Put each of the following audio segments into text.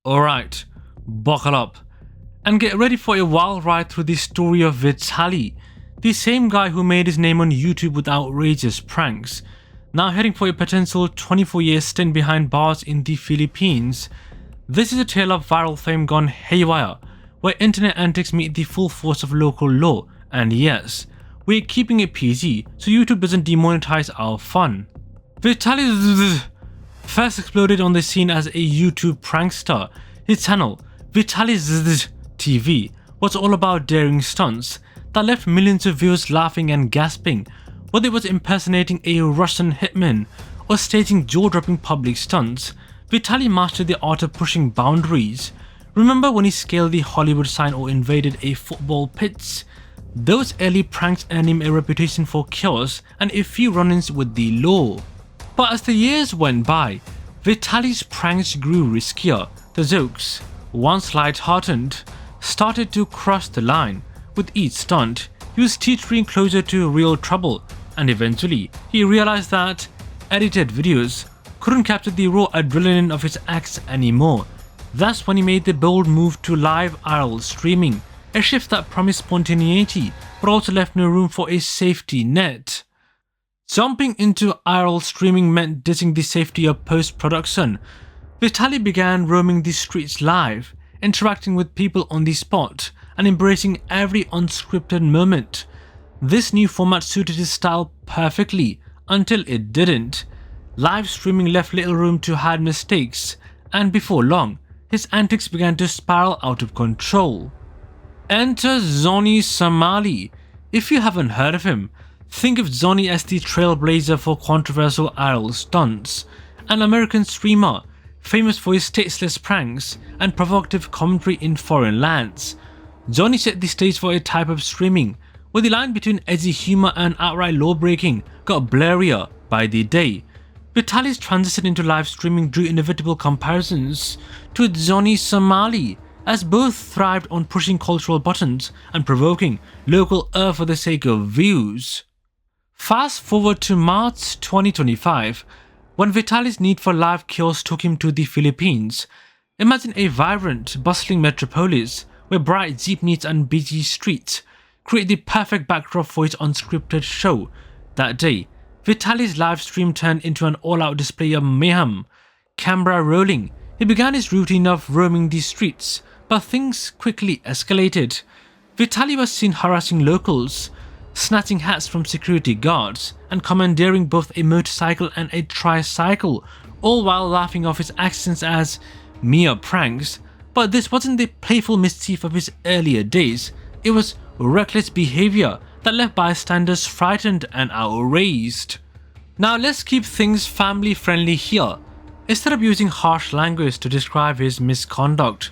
Alright, buckle up and get ready for a wild ride through the story of Vitaly, the same guy who made his name on YouTube with outrageous pranks, now heading for a potential 24-year stint behind bars in the Philippines. This is a tale of viral fame gone haywire, where internet antics meet the full force of local law, and yes, we're keeping it PG so YouTube doesn't demonetize our fun. Vitaly first exploded on the scene as a YouTube prankster. His channel, Vitaly TV, was all about daring stunts that left millions of viewers laughing and gasping, whether it was impersonating a Russian hitman or staging jaw-dropping public stunts. Vitaly mastered the art of pushing boundaries. Remember when he scaled the Hollywood sign or invaded a football pitch? Those early pranks earned him a reputation for chaos and a few run-ins with the law. But as the years went by, Vitaly's pranks grew riskier. The jokes, once light-hearted, started to cross the line. With each stunt, he was teetering closer to real trouble, and eventually he realized that edited videos couldn't capture the raw adrenaline of his acts anymore. That's when he made the bold move to live IRL streaming, a shift that promised spontaneity but also left no room for a safety net. Jumping into IRL streaming meant ditching the safety of post-production. Vitaly began roaming the streets live, interacting with people on the spot, and embracing every unscripted moment. This new format suited his style perfectly, until it didn't. Live streaming left little room to hide mistakes, and before long, his antics began to spiral out of control. Enter Somali. If you haven't heard of him, think of Johnny as the trailblazer for controversial IRL stunts, an American streamer famous for his tasteless pranks and provocative commentary in foreign lands. Johnny set the stage for a type of streaming where the line between edgy humor and outright law-breaking got blurrier by the day. Vitaly's transition into live streaming drew inevitable comparisons to Johnny Somali, as both thrived on pushing cultural buttons and provoking local for the sake of views. Fast forward to March 2025, when Vitaly's need for live chaos took him to the Philippines. Imagine a vibrant, bustling metropolis where bright jeepneys and busy streets create the perfect backdrop for his unscripted show. That day, Vitaly's live stream turned into an all-out display of mayhem. Camera rolling, he began his routine of roaming the streets, but things quickly escalated. Vitaly was seen harassing locals, snatching hats from security guards, and commandeering both a motorcycle and a tricycle, all while laughing off his actions as mere pranks. But this wasn't the playful mischief of his earlier days, it was reckless behavior that left bystanders frightened and outraged. Now let's keep things family friendly here. Instead of using harsh language to describe his misconduct,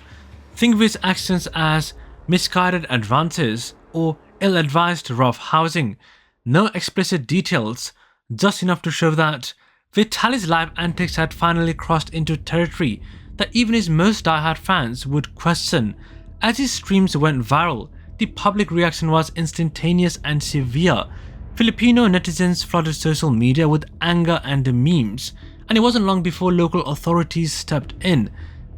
think of his actions as misguided advances or ill-advised roughhousing. No explicit details, just enough to show that Vitaly's live antics had finally crossed into territory that even his most diehard fans would question. As his streams went viral, the public reaction was instantaneous and severe. Filipino netizens flooded social media with anger and memes, and it wasn't long before local authorities stepped in.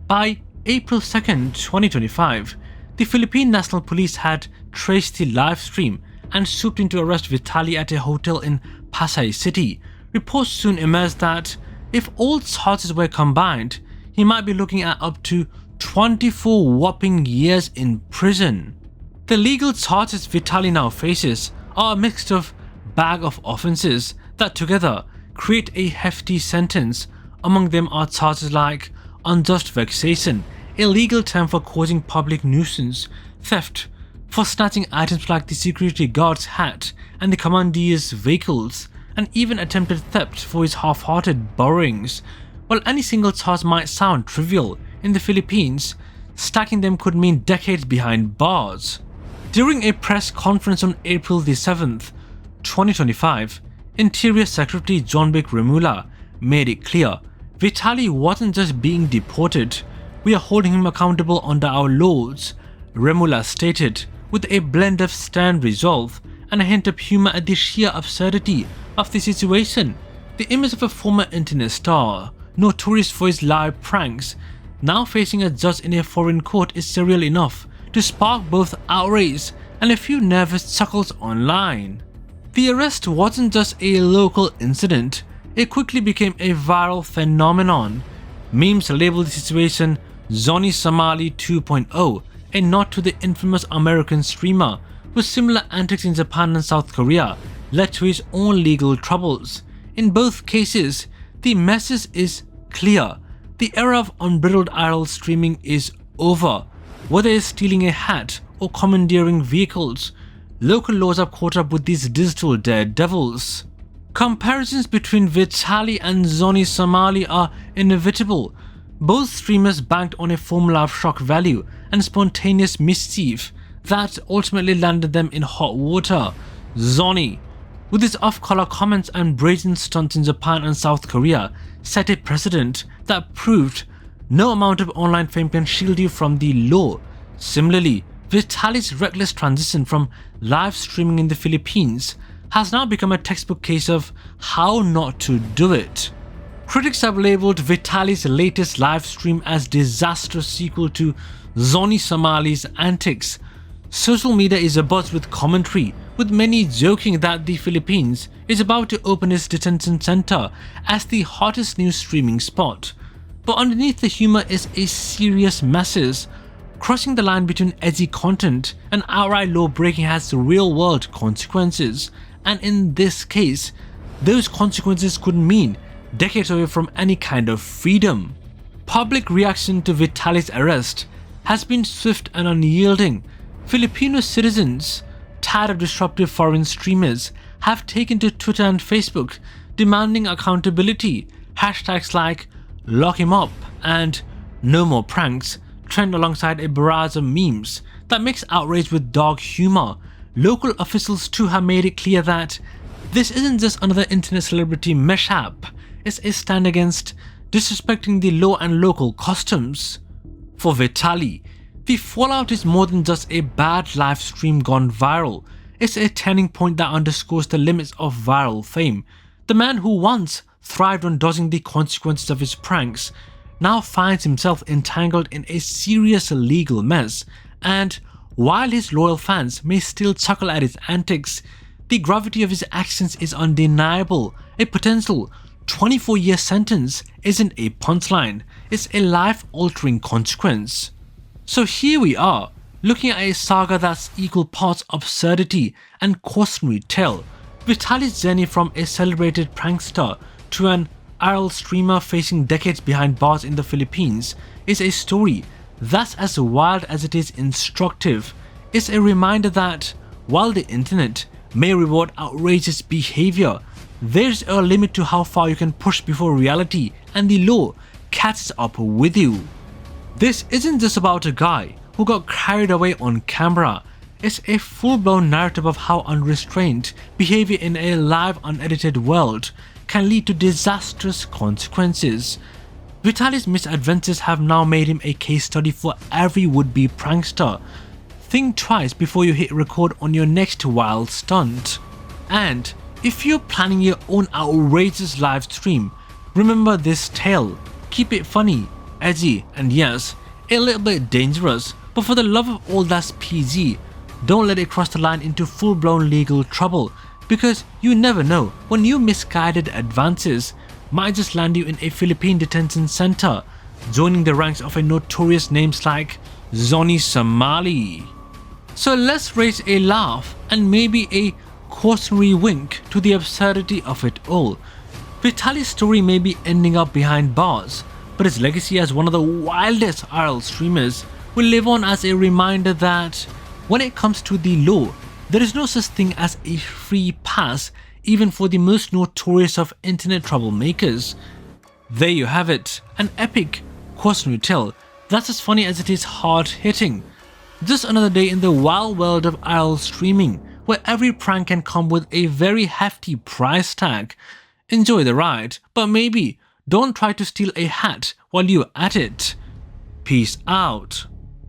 By April 2nd, 2025, the Philippine National Police had traced the live stream and swooped in to arrest Vitaly at a hotel in Pasay City. Reports soon emerged that if all charges were combined, he might be looking at up to 24 whopping years in prison. The legal charges Vitaly now faces are a mix of bag of offences that together create a hefty sentence. Among them are charges like unjust vexation, a legal term for causing public nuisance, theft for snatching items like the security guard's hat and the commandeer's vehicles, and even attempted theft for his half-hearted borrowings. While any single charge might sound trivial, in the Philippines, stacking them could mean decades behind bars. During a press conference on April the 7th, 2025, Interior Secretary John Remula made it clear Vitaly wasn't just being deported, we are holding him accountable under our laws. Remula stated, with a blend of stern resolve and a hint of humour at the sheer absurdity of the situation. The image of a former internet star, notorious for his live pranks, now facing a judge in a foreign court is surreal enough to spark both outrage and a few nervous chuckles online. The arrest wasn't just a local incident, it quickly became a viral phenomenon. Memes labeled the situation Somali 2.0, a nod to the infamous American streamer with similar antics in Japan and South Korea led to his own legal troubles. In both cases, the message is clear. The era of unbridled IRL streaming is over. Whether it's stealing a hat or commandeering vehicles, local laws have caught up with these digital daredevils. Comparisons between Vitaly and Somali are inevitable. Both streamers banked on a formula of shock value and spontaneous mischief that ultimately landed them in hot water. Zoni, with his off-color comments and brazen stunts in Japan and South Korea, set a precedent that proved no amount of online fame can shield you from the law. Similarly, Vitaly's reckless transition from live streaming in the Philippines has now become a textbook case of how not to do it. Critics have labelled Vitaly's latest live stream as disastrous sequel to Somali's antics. Social media is abuzz with commentary, with many joking that the Philippines is about to open its detention center as the hottest new streaming spot. But underneath the humor is a serious message. Crossing the line between edgy content and outright law breaking has real-world consequences, and in this case, those consequences could mean decades away from any kind of freedom. Public reaction to Vitaly's arrest has been swift and unyielding. Filipino citizens, tired of disruptive foreign streamers, have taken to Twitter and Facebook demanding accountability. Hashtags like "lock him up" and "no more pranks" trend alongside a barrage of memes that mix outrage with dog humor. Local officials too have made it clear that this isn't just another internet celebrity mishap, it's a stand against disrespecting the law and local customs. For Vitaly, the fallout is more than just a bad live stream gone viral. It's a turning point that underscores the limits of viral fame. The man who once thrived on dodging the consequences of his pranks now finds himself entangled in a serious legal mess, and while his loyal fans may still chuckle at his antics, the gravity of his actions is undeniable. A potential 24-year sentence isn't a punchline, it's a life-altering consequence. So here we are, looking at a saga that's equal parts absurdity and cautionary tale. Vitaly's journey from a celebrated prankster to an IRL streamer facing decades behind bars in the Philippines is a story that's as wild as it is instructive. It's a reminder that while the internet may reward outrageous behavior, there's a limit to how far you can push before reality and the law catches up with you. This isn't just about a guy who got carried away on camera. It's a full-blown narrative of how unrestrained behavior in a live, unedited world can lead to disastrous consequences. Vitaly's misadventures have now made him a case study for every would-be prankster. Think twice before you hit record on your next wild stunt. And if you're planning your own outrageous live stream, remember this tale. Keep it funny, edgy, and yes, a little bit dangerous, but for the love of all that's PG, don't let it cross the line into full-blown legal trouble, because you never know when your misguided advances might just land you in a Philippine detention center, joining the ranks of a notorious names like Somali. So let's raise a laugh and maybe a cautionary wink to the absurdity of it all. Vitaly's story may be ending up behind bars, but his legacy as one of the wildest IRL streamers will live on as a reminder that when it comes to the law, there is no such thing as a free pass, even for the most notorious of internet troublemakers. There you have it, an epic cautionary tale that's as funny as it is hard-hitting. Just another day in the wild world of IRL streaming, where every prank can come with a very hefty price tag. Enjoy the ride, but maybe don't try to steal a hat while you're at it. Peace out.